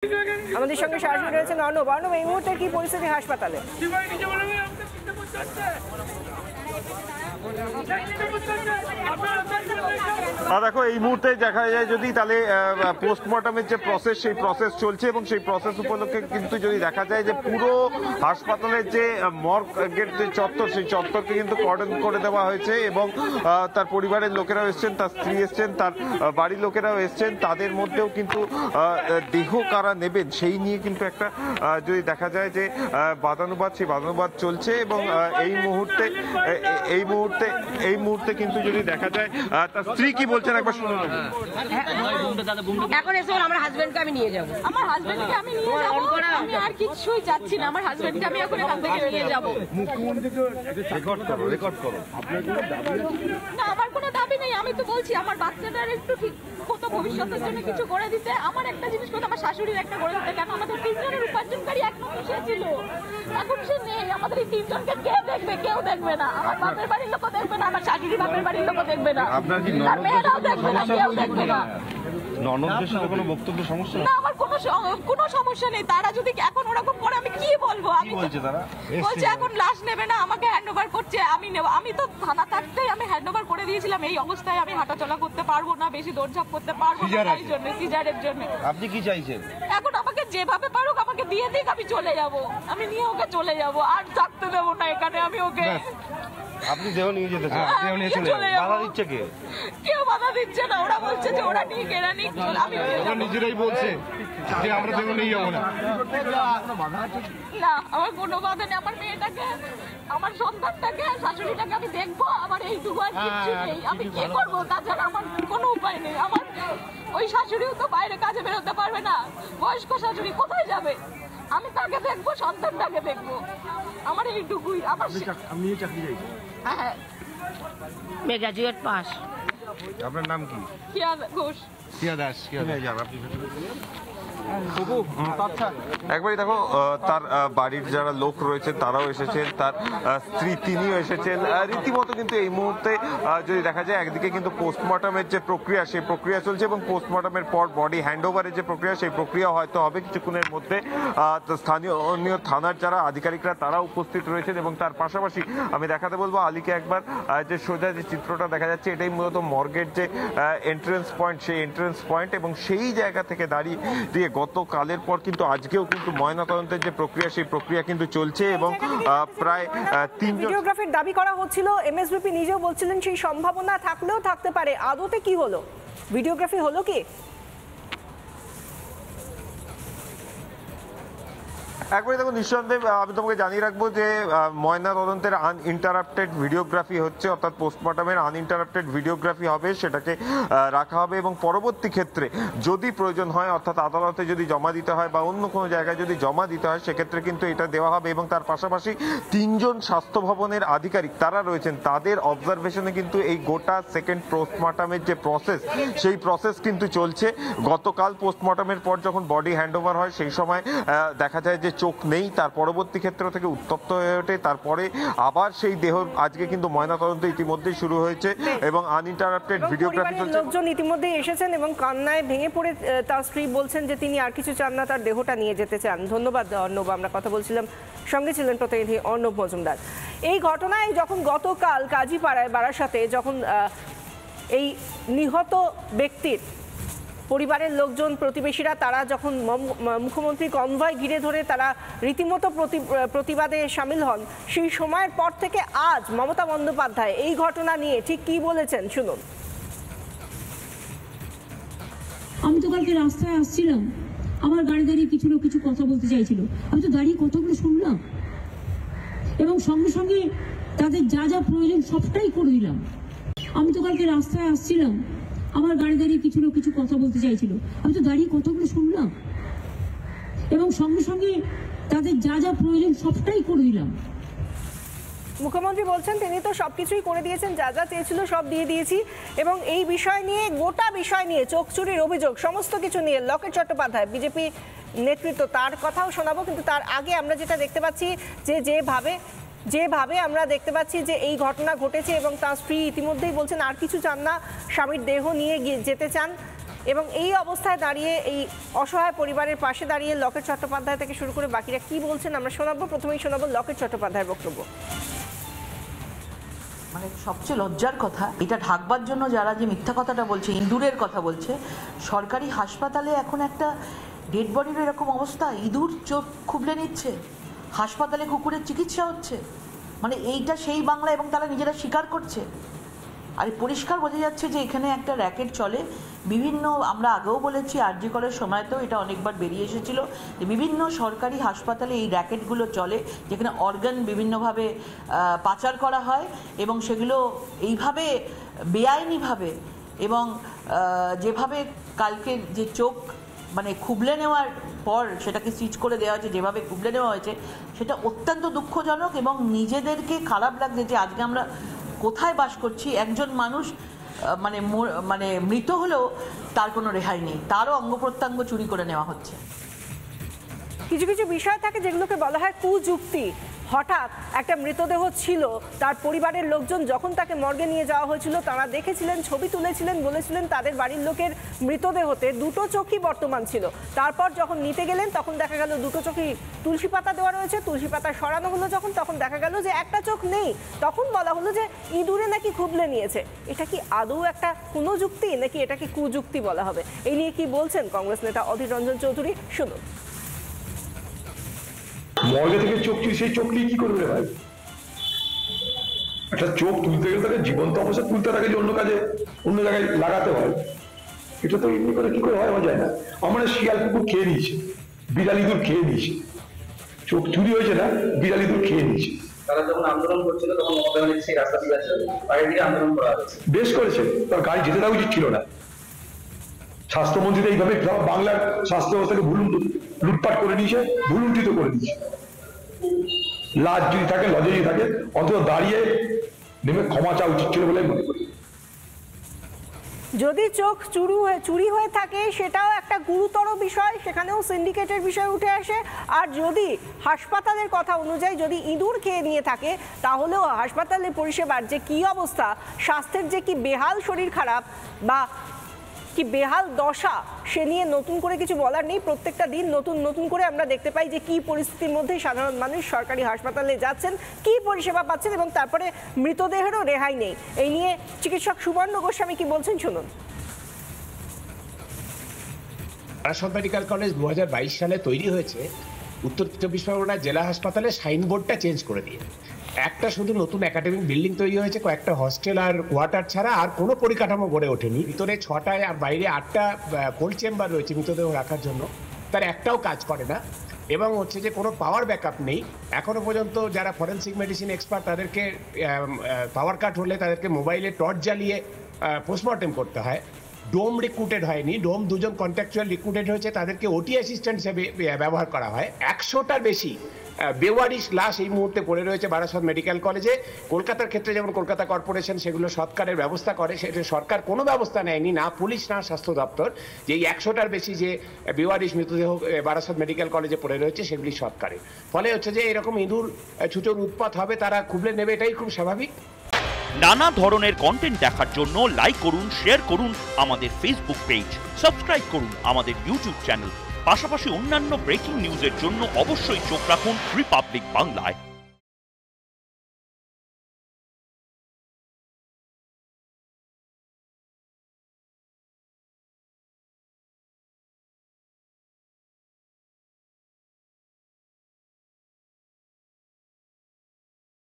আমাদের সঙ্গে সরাসরি রয়েছেন অর্ণব। অর্ণব, এই মুহূর্তে কি পরিস্থিতি হাসপাতালে? দেখো, এই মুহূর্তে দেখা যায় যদি তাহলে পোস্টমর্টমের যে প্রসেস সেই প্রসেস চলছে এবং সেই প্রসেস উপলক্ষে কিন্তু যদি দেখা যায় যে পুরো হাসপাতালের যে মর্গের যে চত্বর সেই চত্বরকে কিন্তু কর্ডন করে দেওয়া হয়েছে এবং তার পরিবারের লোকেরাও এসছেন, তার স্ত্রী এসছেন, তার বাড়ির লোকেরাও এসছেন। তাদের মধ্যেও কিন্তু দেহ কারা নেবেন সেই নিয়ে কিন্তু একটা যদি দেখা যায় যে বাদানুবাদ, সেই বাদানুবাদ চলছে এবং এই মুহূর্তে কিন্তু যদি দেখা যায় তার স্ত্রী কি বলছেন একবার শুনুন। এখন এসে আমার হাজবেন্ডকে আমি নিয়ে যাব, আমি আর কিছুই চাচ্ছি না, আমার হাজবেন্ডকে আমি এখন এখান থেকে নিয়ে যাব। না, আমার কোনো দাবি নেই, আমি তো বলছি আমার বাচ্চাটার একটু ঠিক মতো ভবিষ্যতের জন্য কিছু করে দিতে। আমার একটা জিনিস কথা, আমার শাশুড়ির একটা করে দিতে, কেন আমাদের তিনজনের উপার্জনকারী এক নম্বর সে ছিল, এখন সে নেই। আমাদের এই তিনজনকে কে দেখবে? কেউ দেখবে না, আমার বাপের বাড়ির লোকও দেখবে না, আমার শাশুড়ি বাপের বাড়ির লোকও দেখবে না, তার মেয়েরাও দেখবে না, কেউ দেখবে না। ননদের সাথে কোনো বক্তব্য সমস্যা না, আমার কোনো সমস্যা নেই। তারা যদি এখন ওরকম করে আমি কি বলবো? আমি বলছে এখন লাশ নেবে না, আমাকে হ্যান্ডওভার করছে, আমি নেব। আমি তো থানা থাকতেই আমি হ্যান্ডওভার করে দিয়েছিলাম। এই অবস্থায় আমি হাঁটাচলা করতে পারবো না, বেশি দৌড়ঝাঁপ করতে পারবো না, এই জন্য সিজারের জন্য। আপনি কি চাইছেন? এখন আমাকে যেভাবে পারুক আমাকে দিয়ে দিক, আমি চলে যাব, আমি নিয়ে ওকে চলে যাব, আর থাকতে দেবো না এখানে আমি ওকে। আপনি দেহ নিয়ে যেতে চান? দেহ নিয়ে চলে যাবেন? বাধা দিচ্ছে কে? কেউ বাধা দিচ্ছে না, ওরা বলছে যে ওরা নিয়ে কেনা নিক, আমি নিজেরাই বলছে যে আমরা দেহ নিয়ে যাবো না। না, আমার কোনো বাধা নেই। আমার মেয়েটাকে, আমার সন্তানটাকে, শাশুড়িটাকে আমি দেখবো, আমার এইটুকু আর কিছু নেই। আমি কি করবো? তাছাড়া আমার কোনো উপায় নেই। আমার ওই শাশুড়িও তো বাইরে কাজে বেরোতে পারবে না, বয়স্ক শাশুড়ি কোথায় যাবে? আমি তাকে দেখবো, সন্তানটাকে দেখবো, আমার এইটুকুই। আমার আমি চাকরি চাইছি। হ্যাঁ, গ্রাজুয়েট পাস। আপনার নাম কি? কিয়া ঘোষ। কিয়া দাস। একবারই দেখো, তার বাড়ির যারা লোক রয়েছেন তারাও এসেছেন, তার স্ত্রী তিনিও এসেছেন। রীতিমতো কিন্তু এই মুহূর্তে যদি দেখা যায় একদিকে কিন্তু পোস্টমর্টমের যে প্রক্রিয়া সেই প্রক্রিয়া চলছে এবং পোস্টমর্টমের পর বডি হ্যান্ডওভারের যে প্রক্রিয়া সেই প্রক্রিয়া হয়তো হবে কিছুক্ষণের মধ্যে। স্থানীয় থানার যারা আধিকারিকরা তারা উপস্থিত রয়েছেন এবং তার পাশাপাশি আমি দেখাতে বলবো আলীকে একবার, যে সোজা যে চিত্রটা দেখা যাচ্ছে এটাই মূলত মর্গের যে এন্ট্রেন্স পয়েন্ট, সেই এন্ট্রেন্স পয়েন্ট এবং সেই জায়গা থেকে দাঁড়িয়ে গতকালের পর কিন্তু আজকেও কিন্তু ময়নাতদন্তের যে প্রক্রিয়া সেই প্রক্রিয়া কিন্তু চলছে এবং প্রায় 3 ভিডিওগ্রাফির দাবি করা হচ্ছিল। এমএসভিপি নিজেও বলছিলেন সেই সম্ভাবনা থাকলেও থাকতে পারে। আদতে কি হলো? ভিডিওগ্রাফি হলো কি? একবারে দেখো, নিঃসন্দেহে আমি তোমাকে জানিয়ে রাখবো যে ময়না তদন্তের আনইন্টারাপ্টেড ভিডিওগ্রাফি হচ্ছে, অর্থাৎ পোস্টমর্টমের আনইন্টারাপ্টেড ভিডিওগ্রাফি হবে, সেটাকে রাখা হবে এবং পরবর্তী ক্ষেত্রে যদি প্রয়োজন হয়, অর্থাৎ আদালতে যদি জমা দিতে হয় বা অন্য কোনো জায়গায় যদি জমা দিতে হয় সেক্ষেত্রে কিন্তু এটা দেওয়া হবে এবং তার পাশাপাশি 3 জন স্বাস্থ্য ভবনের আধিকারিক তারা রয়েছেন, তাদের অবজারভেশনে কিন্তু এই গোটা সেকেন্ড পোস্টমর্টমের যে প্রসেস সেই প্রসেস কিন্তু চলছে। গতকাল পোস্টমর্টমের পর যখন বডি হ্যান্ডওভার হয় সেই সময় দেখা যায় যে চোখ নেই, তার পরবর্তী ক্ষেত্র থেকে উত্তপ্ত হয়ে ওঠে, তারপরে আবার সেই দেহ আজকে কিন্তু ময়নাতদন্ত ইতিমধ্যেই শুরু হয়েছে এবং আনইন্টারাপ্টেড ভিডিওগ্রাফি চলছে। লোকজন ইতিমধ্যেই এসেছেন এবং কান্নায় ভেঙে পড়ে তার স্ত্রী বলছেন যে তিনি আর কিছু চান না, তার দেহটা নিয়ে যেতে চান। ধন্যবাদ অর্ণব, আমরা কথা বলছিলাম, সঙ্গে ছিলেন প্রতিনিধি অর্ণব মজুমদার। এই ঘটনায় যখন গতকাল কাজীপাড়ায় বারাসাতে যখন এই নিহত ব্যক্তির পরিবারের লোকজন, প্রতিবেশীরা তারা যখন মুখ্যমন্ত্রী কনভয় ঘিরে ধরে তারা রীতিমতো প্রতিবাদে সামিল হন, সেই সময়ের পর থেকে আজ মমতা বন্দ্যোপাধ্যায় এই ঘটনা নিয়ে ঠিক কি বলেছেন শুনুন। আমি তো কালকে রাস্তায় আসছিলাম, আমার গাড়ি দাঁড়িয়ে কিছু লোক কিছু কথা বলতে চাইছিল, আমি তো দাঁড়িয়ে কথাগুলো শুনলাম এবং সঙ্গে সঙ্গে তাদের যা যা প্রয়োজন সবটাই করে দিলাম। আমি তো কালকে রাস্তায় আসছিলাম, আমার গাড়ি দাঁড়িয়ে কিছু লোক কিছু কথা বলতে চাইছিল, আমি তো দাঁড়িয়ে কথাগুলো শুনলাম এবং সঙ্গে সঙ্গে তাদের যা যা প্রয়োজন সবটাই করে দিলাম। মুখ্যমন্ত্রী বলছেন তিনি তো সবকিছুই করে দিয়েছেন, যা যা চেয়েছিল সব দিয়ে দিয়েছি এবং এই বিষয় নিয়ে, গোটা বিষয় নিয়ে, চোখ চুরির অভিযোগ সমস্ত কিছু নিয়ে লকেট চট্টোপাধ্যায় বিজেপি নেতৃত্ব তার কথাও শোনাবো। কিন্তু তার আগে আমরা যেটা দেখতে পাচ্ছি যে যেভাবে আমরা দেখতে পাচ্ছি যে এই ঘটনা ঘটেছে এবং তার স্ত্রী ইতিমধ্যেই বলছেন আর কিছু চান না, স্বামীর দেহ নিয়ে যেতে চান, এবং এই অবস্থায় দাঁড়িয়ে এই অসহায় পরিবারের পাশে দাঁড়িয়ে লকেট চট্টোপাধ্যায় থেকে শুরু করে বাকিরা কি বলছেন আমরা শোনাবো। প্রথমেই শোনাবো লকেট চট্টোপাধ্যায়ের বক্তব্য। মানে সবচেয়ে লজ্জার কথা, এটা ঢাকবার জন্য যারা যে মিথ্যা কথাটা বলছে, ইঁদুরের কথা বলছে, সরকারি হাসপাতালে এখন একটা ডেড বডির এরকম অবস্থা, ইঁদুর চোখ খুবলে নিচ্ছে, হাসপাতালে কুকুরের চিকিৎসা হচ্ছে। মানে এইটা সেই বাংলা, এবং তারা নিজেরা স্বীকার করছে। আর পরিষ্কার বোঝা যাচ্ছে যে এখানে একটা র্যাকেট চলে। বিভিন্ন, আমরা আগেও বলেছি, আরজি করার সময়তেও এটা অনেকবার বেরিয়ে এসেছিল যে বিভিন্ন সরকারি হাসপাতালে এই র্যাকেটগুলো চলে, যেখানে অর্গান বিভিন্নভাবে পাচার করা হয় এবং সেগুলো এইভাবে বেআইনিভাবে, এবং যেভাবে কালকে যে চোখ মানে খুবলে নেওয়ার পর সেটাকে স্টিচ করে দেওয়া হয়েছে, যেভাবে খুবলে নেওয়া হয়েছে, সেটা অত্যন্ত দুঃখজনক। এবং নিজেদেরকে খারাপ লাগছে যে আজকে আমরা কোথায় বাস করছি। একজন মানুষ মানে মৃত হলেও তার কোনো রেহাই নেই, তারও অঙ্গ প্রত্যঙ্গ চুরি করে নেওয়া হচ্ছে। কিছু কিছু বিষয় থাকে যেগুলোকে বলা হয় কুযুক্তি। হঠাৎ একটা মৃতদেহ ছিল, তার পরিবারের লোকজন যখন তাকে মর্গে নিয়ে যাওয়া হয়েছিল তারা দেখেছিলেন, ছবি তুলেছিলেন, বলেছিলেন তাদের বাড়ির লোকের মৃতদেহতে দুটো চোখই বর্তমান ছিল। তারপর যখন নিতে গেলেন তখন দেখা গেল দুটো চোখই তুলসী পাতা দেওয়া রয়েছে, তুলসী পাতা সরানো হলো যখন, তখন দেখা গেল যে একটা চোখ নেই। তখন বলা হলো যে ইঁদুরে নাকি খুবলে নিয়েছে। এটা কি আদৌ একটা কোনো যুক্তি, নাকি এটাকে কুযুক্তি বলা হবে? এই নিয়ে কি বলছেন কংগ্রেস নেতা অধীর রঞ্জন চৌধুরী, শুনুন। মর্গে থেকে চোখ চুরি, সেই চোখ নিয়ে কি করবে ভাই? একটা চোখ তুলতে গেলে তাকে জীবন্ত অবস্থা তুলতে থাকে, যে অন্য কাজে অন্য জায়গায় লাগাতে হয়। এটা তো এমনি করে কি করে হয় যায় না। আমরা শিয়াল কুকুর খেয়ে নিয়েছি, বিড়াল ইঁদুর খেয়ে নিয়েছি, চোখ চুরি হয়েছে না, বিড়াল ইঁদুর খেয়ে নিয়েছে। তারা যখন আন্দোলন করছিল তখন মমতা ব্যানার্জি সেই রাস্তা দিয়ে আছে, বাইরে দিয়ে আন্দোলন করা হয়েছে। বেশ করেছে, তার গাড়ি যেতে দেওয়া উচিত ছিল না। স্বাস্থ্যমন্ত্রী এইভাবে বাংলার স্বাস্থ্য ব্যবস্থাকে লুটপাট করে নিয়েছে, ভুলুণ্ঠিত করে দিয়েছে। লাজ যদি থাকে, লজ্জা যদি থাকে, অন্তত দাঁড়িয়ে নেমে ক্ষমা চাওয়া উচিত ছিল বলে মনে করি। যদি চোখ চুরি হয়ে থাকে সেটাও একটা গুরুতর বিষয়, সেখানেও সিন্ডিকেটের বিষয় উঠে আসে। আর যদি হাসপাতালের কথা অনুযায়ী যদি ইঁদুর খেয়ে নিয়ে থাকে, তাহলেও হাসপাতালের পরিষেবার যে কি অবস্থা, স্বাস্থ্যের যে কি বেহাল শরীর খারাপ বা কি বেহাল দশা, সে নিয়ে নতুন করে কিছু বলার নেই। প্রত্যেকটা দিন নতুন নতুন করে আমরা দেখতে পাই যে কি পরিস্থিতির মধ্যে সাধারণ মানুষ সরকারি হাসপাতালে যাচ্ছেন, কি পরিষেবা পাচ্ছেন, এবং তারপরে মৃতদেহেরও রেহাই নেই। এই নিয়ে চিকিৎসক সুবর্ণ গোস্বামী কি বলছেন, শুনুন। বারাসত মেডিকেল কলেজ 2022 সালে তৈরি হয়েছে উত্তর চব্বিশ পরগনা জেলা হাসপাতালে সাইনবোর্ডটা চেঞ্জ করে দিয়ে। একটা শুধু নতুন একাডেমিক বিল্ডিং তৈরি হয়েছে, কয়েকটা হস্টেল আর কোয়ার্টার ছাড়া আর কোনো পরিকাঠামো গড়ে ওঠেনি। ভিতরে 6টায় আর বাইরে 8টা কোল্ড চেম্বার রয়েছে মৃতদেহ রাখার জন্য, তার একটাও কাজ করে না। এবং হচ্ছে যে কোনো পাওয়ার ব্যাকআপ নেই এখনো পর্যন্ত। যারা ফরেন্সিক মেডিসিন এক্সপার্ট তাদেরকে পাওয়ার কাট হলে তাদেরকে মোবাইলে টর্চ জ্বালিয়ে পোস্টমর্টেম করতে হয়। ডোম রিক্রুটেড হয়নি, ডোম দুজন কন্ট্রাকচুয়াল রিক্রুটেড হয়েছে, তাদেরকে ওটি অ্যাসিস্ট্যান্ট হিসেবে ব্যবহার করা হয়। 100টার বেশি বেওয়ারিশ লাশ এই মুহূর্তে পড়ে রয়েছে বারাসত মেডিকেল কলেজে। কলকাতার ক্ষেত্রে যেমন কলকাতা কর্পোরেশন সেগুলো সৎকারের ব্যবস্থা করে, সেটা সরকার কোনো ব্যবস্থা নেয়নি, না পুলিশ না স্বাস্থ্য দপ্তর। যে এই 100টার বেশি যে বেওয়ারিশ মৃতদেহ বারাসত মেডিকেল কলেজে পড়ে রয়েছে সেগুলি সৎকারের। ফলে হচ্ছে যে এরকম ইঁদুর ছুটোর উৎপাত হবে, তারা খুবলে নেবে, এটাই খুব স্বাভাবিক। নানা ধরনের কন্টেন্ট দেখার জন্য লাইক করুন, শেয়ার করুন আমাদের ফেসবুক পেজ, সাবস্ক্রাইব করুন আমাদের ইউটিউব চ্যানেল। পাশাপাশি অন্যান্য ব্রেকিং নিউজের জন্য অবশ্যই চোখ রাখুন রিপাবলিক বাংলায়।